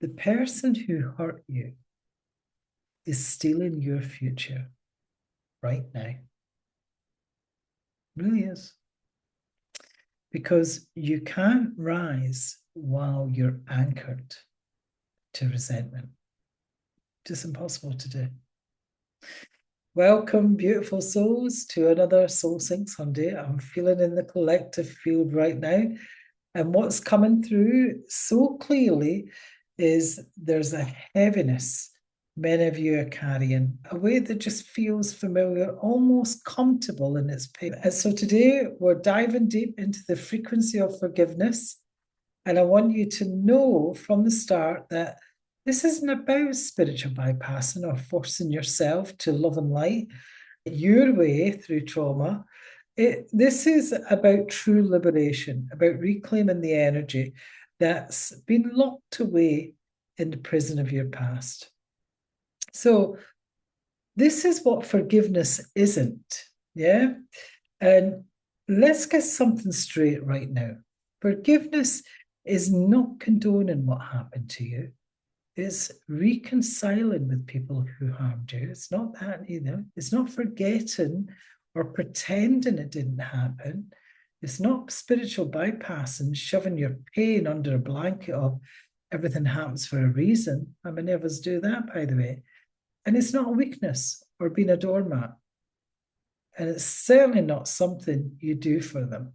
the person who hurt you is stealing your future right now. Really is. Because you can't rise while you're anchored to resentment. Just impossible to do. Welcome, beautiful souls, to another Soul Sync Sunday. I'm feeling in the collective field right now. And what's coming through so clearly is there's a heaviness many of you are carrying, a weight that just feels familiar, almost comfortable in its pain. And so today we're diving deep into the frequency of forgiveness. And I want you to know from the start that this isn't about spiritual bypassing or forcing yourself to love and light your way through trauma. This is about true liberation, about reclaiming the energy that's been locked away in the prison of your past. So this is what forgiveness isn't, yeah? And let's get something straight right now. Forgiveness is not condoning what happened to you. It's reconciling with people who harmed you. It's not that either. It's not forgetting or pretending it didn't happen. It's not spiritual bypassing, shoving your pain under a blanket of everything happens for a reason. I mean, many of us do that, by the way. And it's not a weakness or being a doormat. And it's certainly not something you do for them.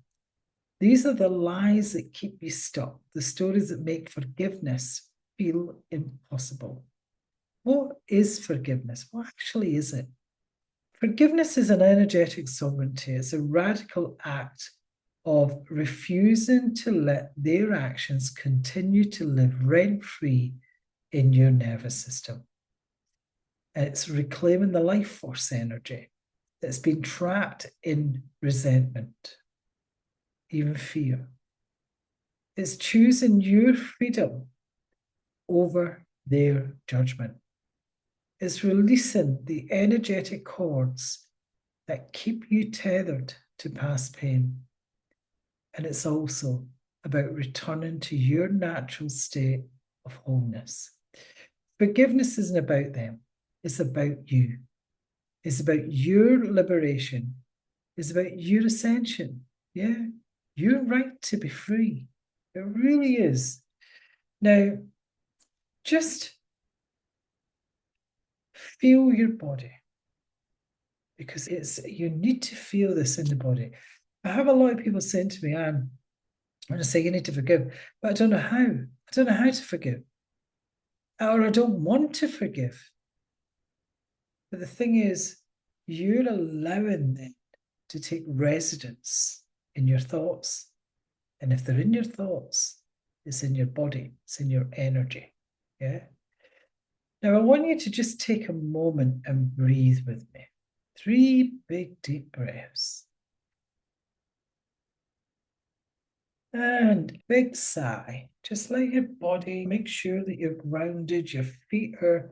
These are the lies that keep you stuck, the stories that make forgiveness feel impossible. What is forgiveness? What actually is it? Forgiveness is an energetic sovereignty. It's a radical act of refusing to let their actions continue to live rent-free in your nervous system. It's reclaiming the life force energy that's been trapped in resentment, even fear. It's choosing your freedom over their judgment. It's releasing the energetic cords that keep you tethered to past pain. And it's also about returning to your natural state of wholeness. Forgiveness isn't about them. It's about you. It's about your liberation. It's about your ascension. Yeah, your right to be free. It really is. Now, just feel your body, because you need to feel this in the body. I have a lot of people saying to me, I'm going to say you need to forgive, but I don't know how. I don't know how to forgive. Or I don't want to forgive. But the thing is, you're allowing them to take residence in your thoughts. And if they're in your thoughts, it's in your body, it's in your energy. Yeah. Now, I want you to just take a moment and breathe with me. 3 big, deep breaths. And big sigh. Just let your body, make sure that you're grounded, your feet are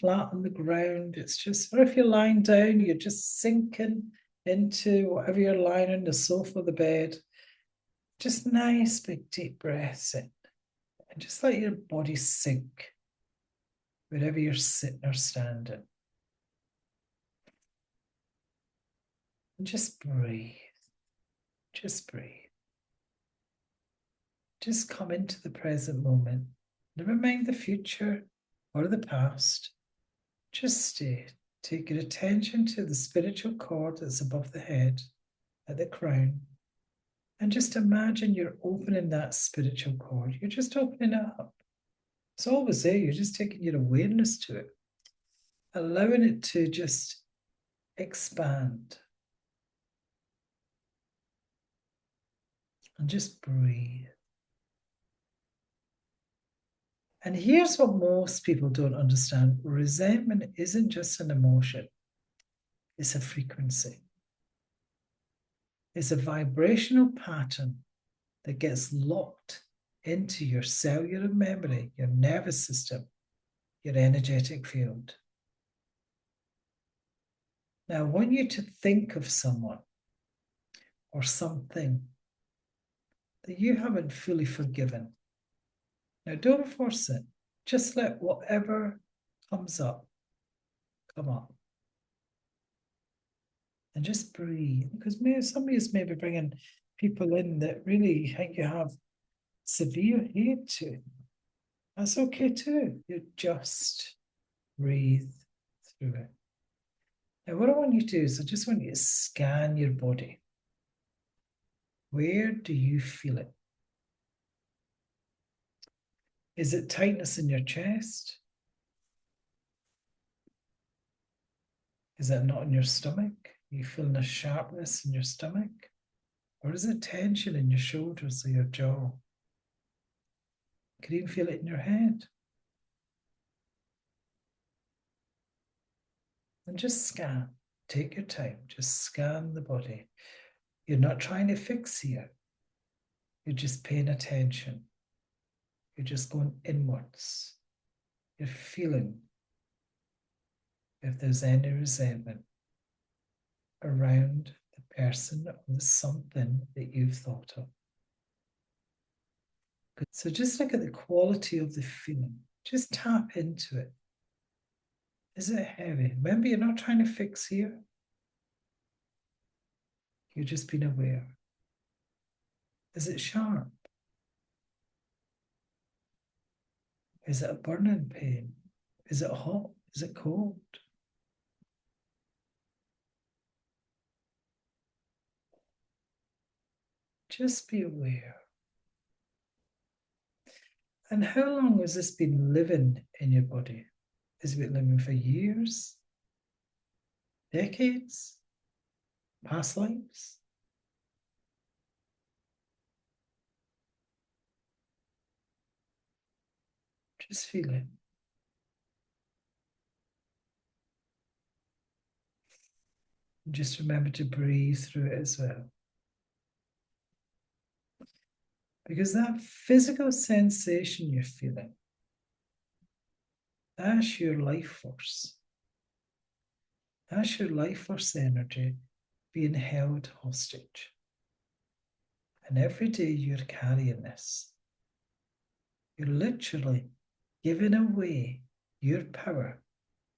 flat on the ground. It's just, or if you're lying down, you're just sinking into whatever you're lying on, the sofa, the bed. Just nice, big, deep breaths in. And just let your body sink wherever you're sitting or standing. And just breathe. Just breathe. Just come into the present moment. Never mind the future or the past. Just stay. Take your attention to the spiritual cord that's above the head, at the crown. And just imagine you're opening that spiritual cord. You're just opening it up. It's always there. You're just taking your awareness to it, allowing it to just expand. And just breathe. And here's what most people don't understand. Resentment isn't just an emotion. It's a frequency. It's a vibrational pattern that gets locked into your cellular memory, your nervous system, your energetic field. Now, I want you to think of someone or something that you haven't fully forgiven. Now, don't force it. Just let whatever comes up, come up. And just breathe. Because maybe somebody's maybe bringing people in that really think you have severe hate to. That's okay too. You just breathe through it. Now, what I want you to do is I just want you to scan your body. Where do you feel it? Is it tightness in your chest? Is it not in your stomach? Are you feeling a sharpness in your stomach? Or is it tension in your shoulders or your jaw? You can even feel it in your head. And just scan. Take your time. Just scan the body. You're not trying to fix here. You're just paying attention. You're just going inwards. You're feeling if there's any resentment around the person or the something that you've thought of. So just look at the quality of the feeling. Just tap into it. Is it heavy? Remember, you're not trying to fix here. You're just being aware. Is it sharp? Is it a burning pain? Is it hot? Is it cold? Just be aware. And how long has this been living in your body? Has it been living for years? Decades? Past lives? Just feel it. And just remember to breathe through it as well. Because that physical sensation you're feeling, that's your life force. That's your life force energy being held hostage. And every day you're carrying this. You're literally giving away your power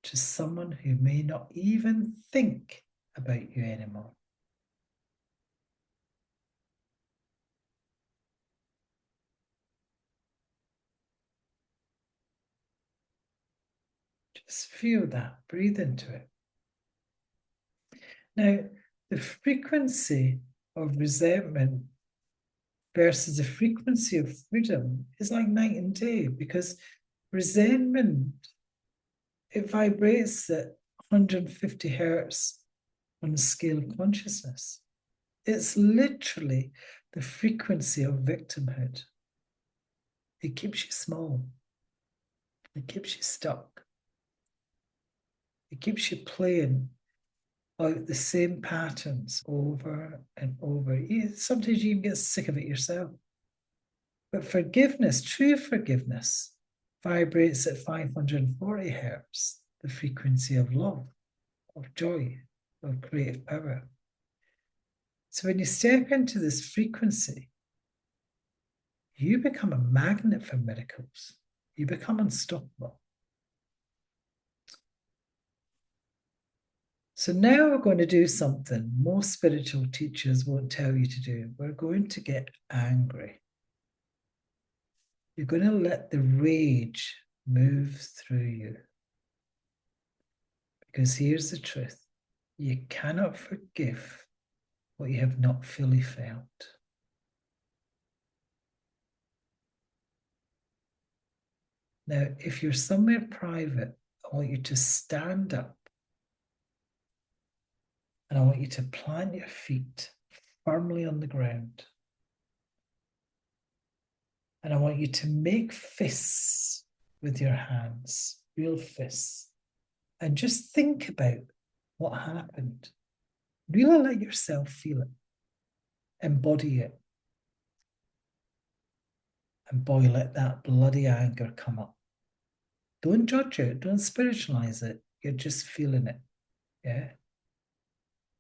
to someone who may not even think about you anymore. Just feel that. Breathe into it. Now, the frequency of resentment versus the frequency of freedom is like night and day, because resentment, it vibrates at 150 hertz on the scale of consciousness. It's literally the frequency of victimhood. It keeps you small. It keeps you stuck. It keeps you playing out the same patterns over and over. Sometimes you even get sick of it yourself. But forgiveness, true forgiveness, vibrates at 540 hertz, the frequency of love, of joy, of creative power. So when you step into this frequency, you become a magnet for miracles. You become unstoppable. So now we're going to do something most spiritual teachers won't tell you to do. We're going to get angry. You're going to let the rage move through you. Because here's the truth. You cannot forgive what you have not fully felt. Now, if you're somewhere private, I want you to stand up and I want you to plant your feet firmly on the ground. And I want you to make fists with your hands, real fists, and just think about what happened. Really let yourself feel it, embody it. And boy, let that bloody anger come up. Don't judge it, don't spiritualize it. You're just feeling it. Yeah?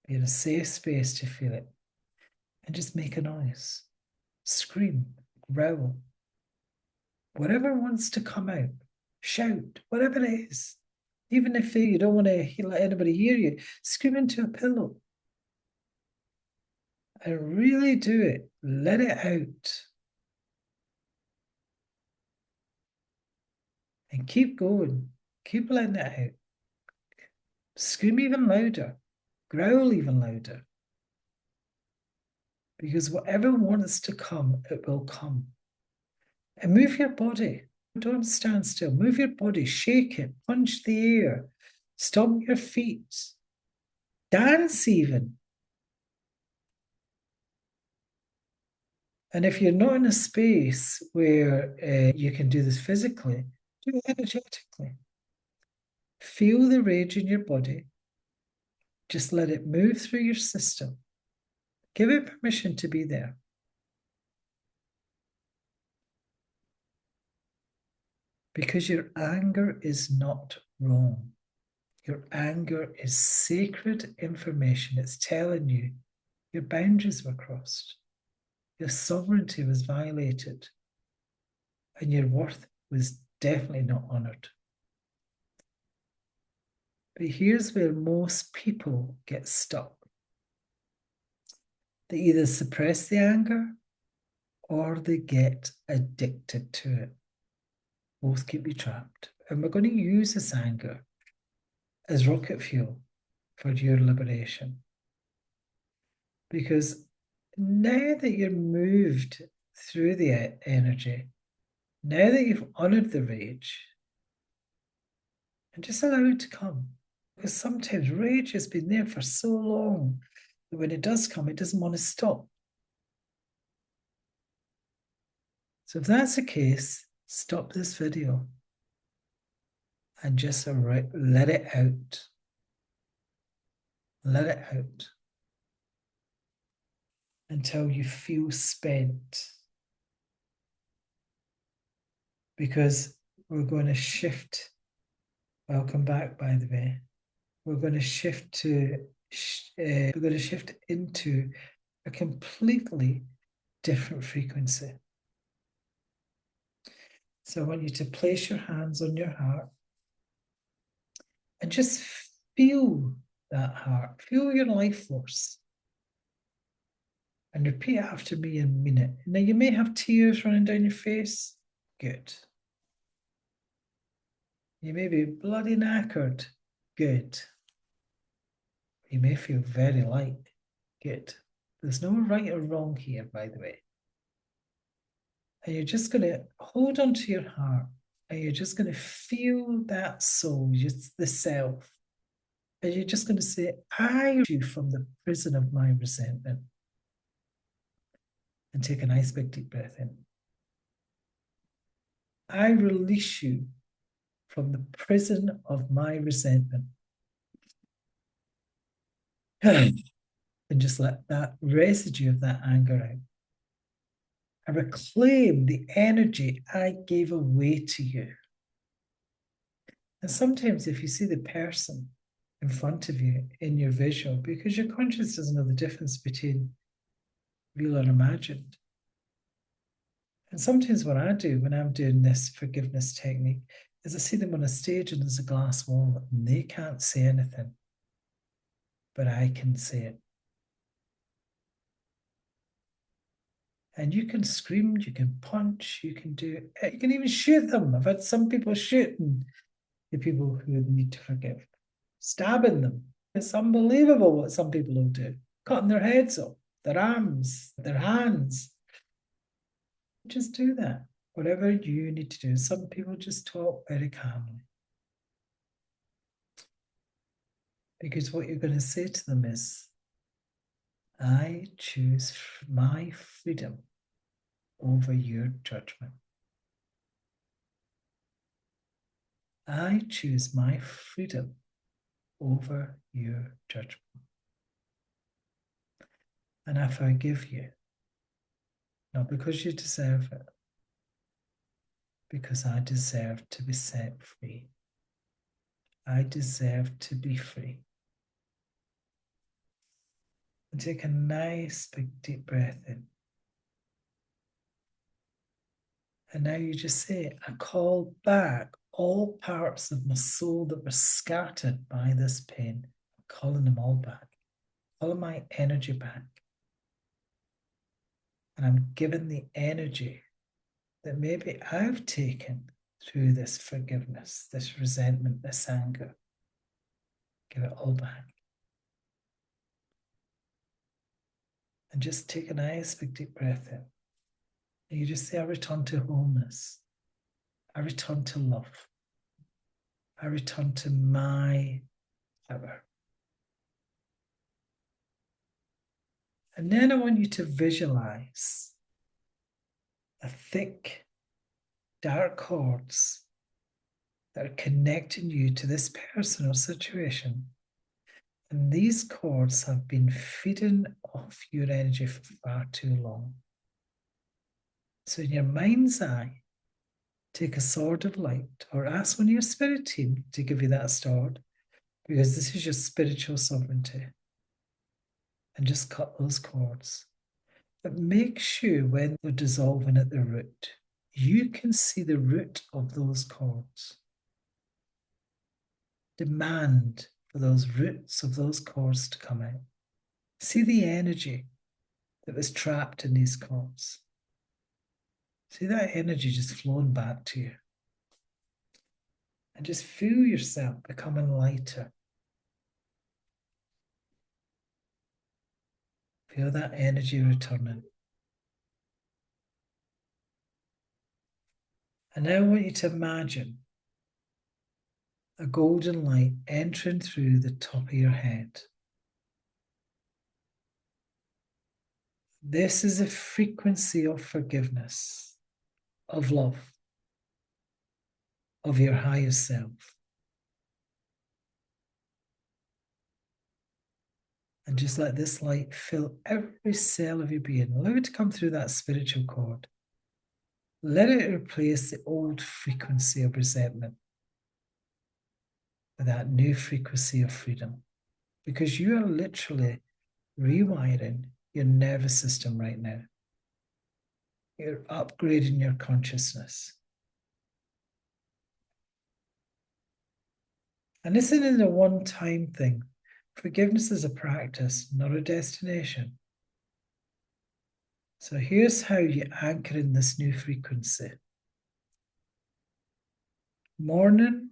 Be in a safe space to feel it. And just make a noise. Scream, growl. Whatever wants to come out. shout, whatever it is. Even if you don't want to let anybody hear you, scream into a pillow. And really do it. Let it out. And keep going. Keep letting it out. Scream even louder. Growl even louder. Because whatever wants to come, it will come. And move your body. Don't stand still. Move your body. Shake it. Punch the air. Stomp your feet. Dance even. And if you're not in a space where you can do this physically, do it energetically. Feel the rage in your body. Just let it move through your system. Give it permission to be there. Because your anger is not wrong. Your anger is sacred information. It's telling you your boundaries were crossed. Your sovereignty was violated. And your worth was definitely not honored. But here's where most people get stuck. They either suppress the anger or they get addicted to it. Both keep you trapped. And we're going to use this anger as rocket fuel for your liberation. Because now that you're moved through the energy, now that you've honored the rage, and just allow it to come. Because sometimes rage has been there for so long that when it does come, it doesn't want to stop. So if that's the case, stop this video and just let it out. Let it out until you feel spent. Because we're going to shift. Welcome back, by the way. We're going to shift into a completely different frequency. So I want you to place your hands on your heart and just feel that heart. Feel your life force. And repeat after me and mean it. Now you may have tears running down your face. Good. You may be bloody knackered. Good. You may feel very light. Good. There's no right or wrong here, by the way. And you're just going to hold on to your heart and you're just going to feel that soul, just the self. And you're just going to say, I release you from the prison of my resentment. And take a nice big deep breath in. I release you from the prison of my resentment. And just let that residue of that anger out. I reclaim the energy I gave away to you. And sometimes if you see the person in front of you in your visual, because your conscious doesn't know the difference between real and imagined. And sometimes what I do when I'm doing this forgiveness technique is I see them on a stage and there's a glass wall and they can't say anything, but I can say it. And you can scream, you can punch, you can even shoot them. I've had some people shooting the people who need to forgive, stabbing them. It's unbelievable what some people will do, cutting their heads off, their arms, their hands. Just do that, whatever you need to do. Some people just talk very calmly. Because what you're going to say to them is, I choose my freedom over your judgment. I choose my freedom over your judgment. And I forgive you. Not because you deserve it, because I deserve to be set free. I deserve to be free. And take a nice big deep breath in. And now you just say, I call back all parts of my soul that were scattered by this pain, I'm calling them all back, calling my energy back. And I'm given the energy that maybe I've taken through this forgiveness, this resentment, this anger. Give it all back. And just take a nice big deep breath in. And you just say, I return to wholeness. I return to love. I return to my power. And then I want you to visualize a thick, dark cords that are connecting you to this person or situation. And these cords have been feeding off your energy for far too long. So in your mind's eye, take a sword of light or ask one of your spirit team to give you that sword, because this is your spiritual sovereignty. And just cut those cords. But make sure when they're dissolving at the root, you can see the root of those cords. Demand for those roots of those cords to come out. See the energy that was trapped in these cords. See that energy just flowing back to you. And just feel yourself becoming lighter. Feel that energy returning. And now I want you to imagine a golden light entering through the top of your head. This is a frequency of forgiveness, of love, of your highest self. And just let this light fill every cell of your being. Allow it to come through that spiritual cord. Let it replace the old frequency of resentment with that new frequency of freedom. Because you are literally rewiring your nervous system right now. You're upgrading your consciousness. And this isn't a one-time thing. Forgiveness is a practice, not a destination. So here's how you anchor in this new frequency. Morning,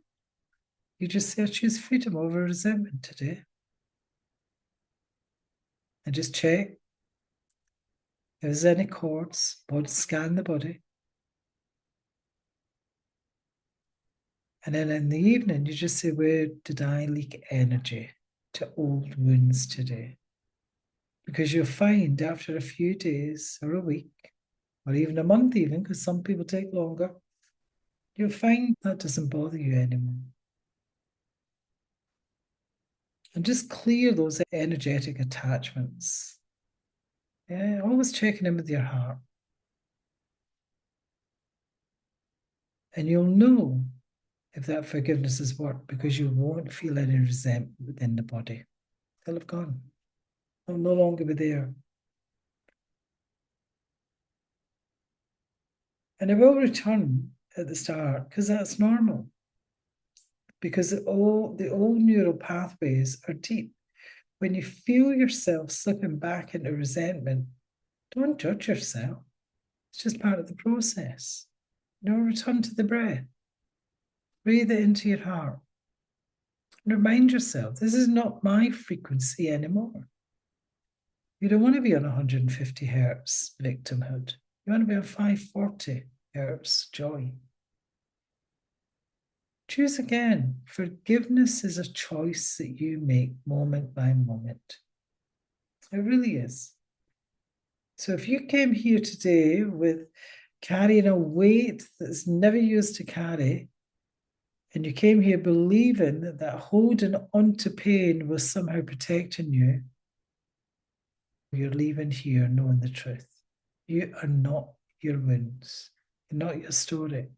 you just say, I choose freedom over resentment today. And just check if there's any cords, scan the body. And then in the evening, you just say, where did I leak energy to old wounds today? Because you'll find after a few days or a week, or even a month even, because some people take longer, you'll find that doesn't bother you anymore. And just clear those energetic attachments. Yeah, always checking in with your heart. And you'll know if that forgiveness has worked, because you won't feel any resentment within the body. They'll have gone. They'll no longer be there. And it will return at the start, because that's normal. Because the old neural pathways are deep. When you feel yourself slipping back into resentment, don't judge yourself. It's just part of the process. Return to the breath. Breathe it into your heart. Remind yourself, this is not my frequency anymore. You don't want to be on 150 hertz victimhood. You want to be on 540 hertz joy. Choose again. Forgiveness is a choice that you make moment by moment. It really is. So if you came here today with carrying a weight that's never used to carry, and you came here believing that holding onto pain was somehow protecting you, you're leaving here knowing the truth. You are not your wounds. You're not your story.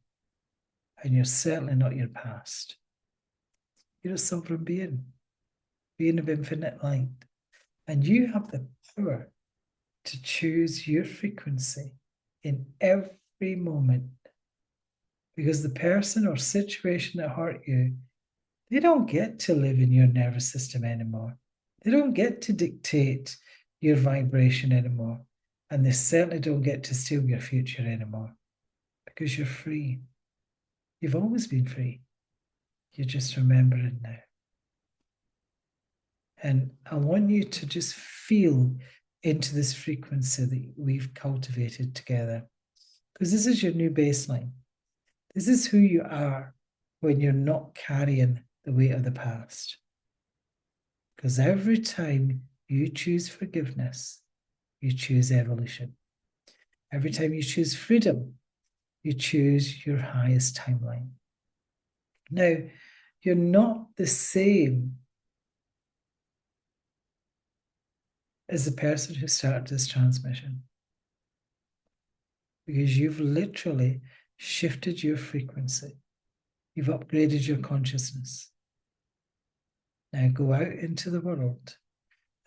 And you're certainly not your past. You're a sovereign being of infinite light. And you have the power to choose your frequency in every moment Because the person or situation that hurt you, they don't get to live in your nervous system anymore. They don't get to dictate your vibration anymore. And they certainly don't get to steal your future anymore. Because you're free. You've always been free. You just remember it now. And I want you to just feel into this frequency that we've cultivated together. Because this is your new baseline. This is who you are when you're not carrying the weight of the past. Because every time you choose forgiveness, you choose evolution. Every time you choose freedom, you choose your highest timeline. Now, you're not the same as the person who started this transmission. Because you've literally shifted your frequency. You've upgraded your consciousness. Now go out into the world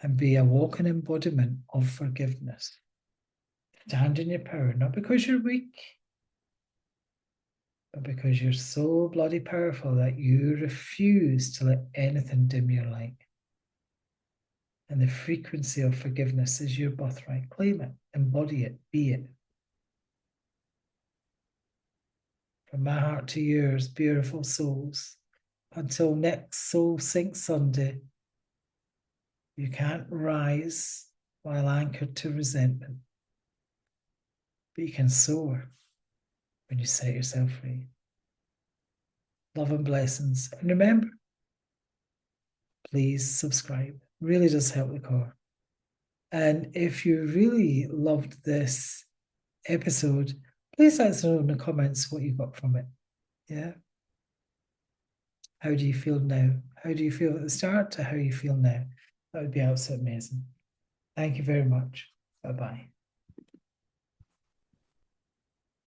and be a walking embodiment of forgiveness. Stand in your power, not because you're weak, but because you're so bloody powerful that you refuse to let anything dim your light. And the frequency of forgiveness is your birthright. Claim it, embody it, be it. From my heart to yours, beautiful souls. Until next Soul Sync Sunday, you can't rise while anchored to resentment. But you can soar when you set yourself free. Love and blessings. And remember, please subscribe. It really does help the core. And if you really loved this episode, please let us know in the comments what you got from it. Yeah. How do you feel now? How do you feel at the start to how you feel now? That would be absolutely amazing. Thank you very much. Bye-bye.